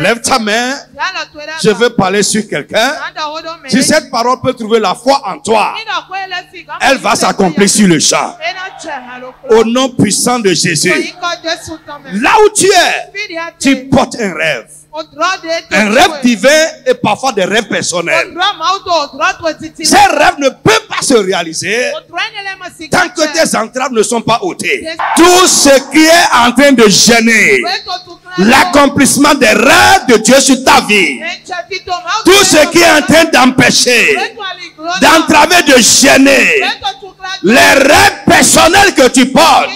Lève ta main. Je veux parler sur quelqu'un. Si cette parole peut trouver la foi en toi, elle va s'accomplir sur le champ. Au nom puissant de Jésus. Là où tu es, tu portes un rêve. Un rêve divin et parfois des rêves personnels. Ces rêves ne peuvent pas se réaliser tant que tes entraves ne sont pas ôtées. Tout ce qui est en train de gêner l'accomplissement des rêves de Dieu sur ta vie, tout ce qui est en train d'empêcher, d'entraver, de gêner les rêves personnels que tu portes,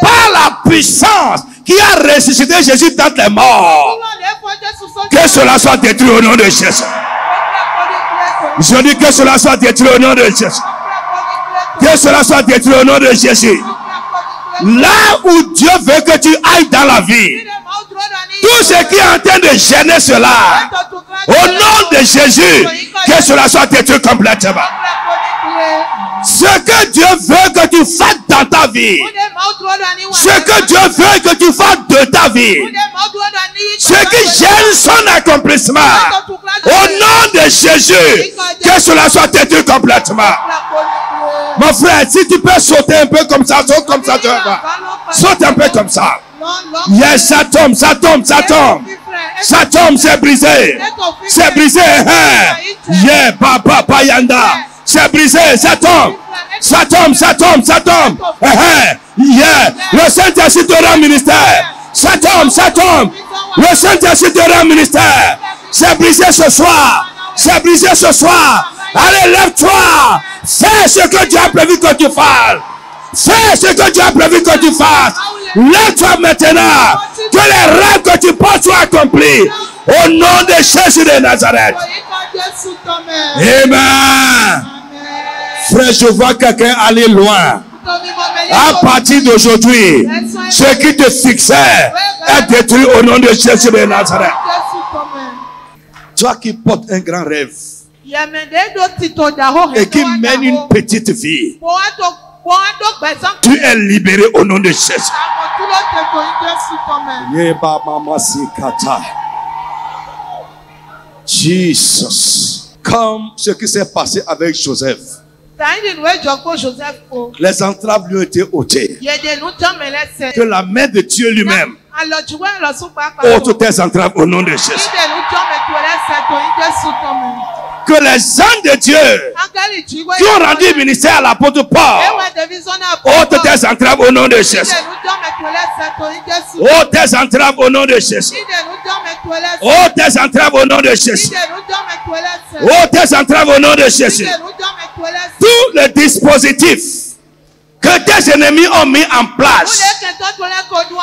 par la puissance qui a ressuscité Jésus dans les morts, que cela soit détruit au nom de Jésus. Je dis que cela soit détruit au nom de Jésus. Que cela soit détruit au nom de Jésus. Là où Dieu veut que tu ailles dans la vie, tout ce qui est en train de gêner cela, au nom de Jésus, que cela soit détruit complètement. Ce que Dieu veut que tu fasses dans ta vie, ce que Dieu veut que tu fasses de ta vie, ce qui gêne son accomplissement, au nom de Jésus, que cela soit détruit complètement. Mon frère, si tu peux sauter un peu comme ça, saute comme ça, tu vas. Saute un peu comme ça. Yes, ça tombe, ça tombe, ça tombe. Ça tombe, c'est brisé. C'est brisé. Yeah, papa, yanda. C'est brisé, ça tombe. Ça tombe, ça tombe, ça tombe. Yeah, le Saint-Esprit te rend ministère. Ça tombe, ça tombe. Le Saint-Esprit te rend ministère. C'est brisé ce soir. C'est brisé ce soir. Allez, lève-toi. Fais ce que Dieu a prévu que tu fasses. Fais ce que Dieu a prévu que tu fasses. Lève-toi maintenant. Que les rêves que tu portes soient accomplis. Au nom de Jésus de Nazareth. Amen. Frère, je vois quelqu'un aller loin. À partir d'aujourd'hui, ce qui te fixait est détruit au nom de Jésus de Nazareth. Toi qui portes un grand rêve et qui mène une petite vie, tu es libéré au nom de Jésus. Jesus. Comme ce qui s'est passé avec Joseph. Les entraves lui ont été ôtées. Que la main de Dieu lui-même ôte tes entraves au nom de Jésus. Que les anges de Dieu qui ont rendu ministère à l'apôtre Paul ôte tes entraves au nom de Jésus. Ôte tes entraves au nom de Jésus. Ôte tes entraves au nom de Jésus. Ôte tes entraves au nom de Jésus. Tout le dispositif que tes ennemis ont mis en place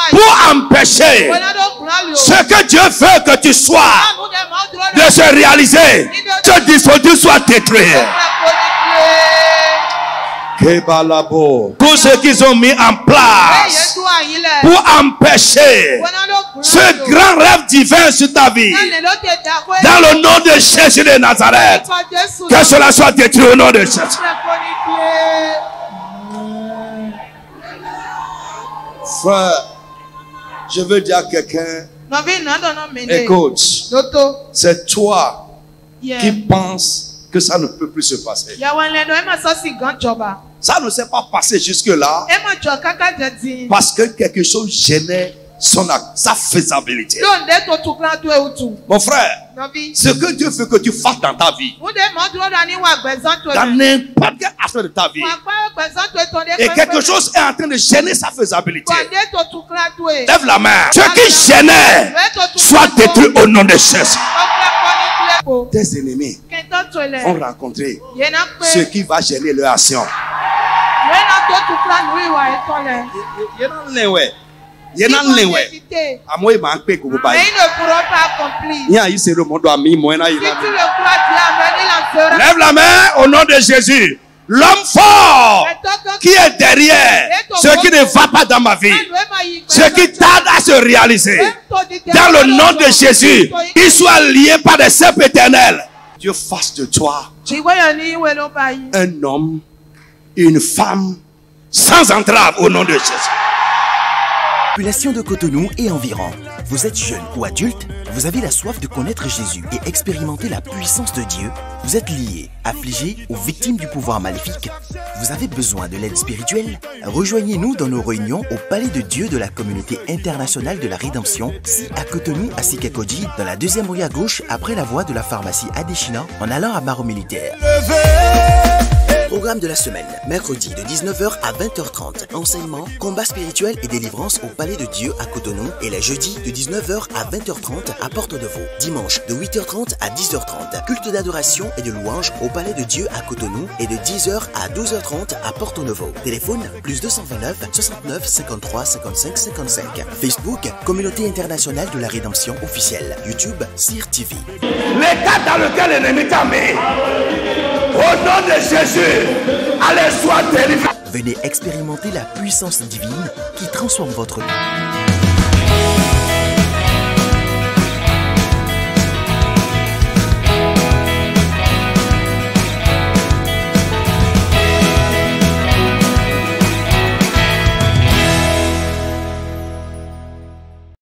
pour empêcher ce que Dieu veut que tu sois de se réaliser, ce dispositif soit détruit. Tout ce qu'ils ont mis en place pour empêcher ce grand rêve divin sur ta vie, dans le nom de Jésus de Nazareth, que cela soit détruit au nom de Jésus. Frère, je veux dire à quelqu'un, écoute, c'est toi qui penses que ça ne peut plus se passer. Ça ne s'est pas passé jusque-là parce que quelque chose gênait sa faisabilité. Mon frère, ce que Dieu veut que tu fasses dans ta vie, dans n'importe quel aspect de ta vie, et quelque chose est en train de gêner sa faisabilité, lève la main. Ce qui gênait soit détruit au nom de Jésus. Tes ennemis ont rencontré ce qui va gêner leur action. Ils ne pourront pas accomplir. Lève la main au nom de Jésus. L'homme fort qui est derrière ce qui ne va pas dans ma vie, ce qui tarde à se réaliser, dans le nom de Jésus, il soit lié par des serpents éternels. Dieu fasse de toi un homme, une femme sans entrave au nom de Jésus. Population de Cotonou et environ. Vous êtes jeune ou adulte? Vous avez la soif de connaître Jésus et expérimenter la puissance de Dieu? Vous êtes lié, affligé ou victime du pouvoir maléfique? Vous avez besoin de l'aide spirituelle? Rejoignez-nous dans nos réunions au Palais de Dieu de la Communauté Internationale de la Rédemption, si à Cotonou, à Sikakoji, dans la deuxième rue à gauche après la voie de la pharmacie Adeshina, en allant à Barreau Militaire. Programme de la semaine, mercredi de 19h à 20h30, enseignement, combat spirituel et délivrance au Palais de Dieu à Cotonou, et le jeudi de 19h à 20h30 à Porto-Novo. Dimanche de 8h30 à 10h30, culte d'adoration et de louange au Palais de Dieu à Cotonou, et de 10h à 12h30 à Porto-Novo. Téléphone +229 69 53 55 55. Facebook, Communauté Internationale de la Rédemption officielle. YouTube, CIR TV. L'état dans lequel l'ennemi t'a mis, au nom de Jésus, allez, sois délivré. Venez expérimenter la puissance divine qui transforme votre vie.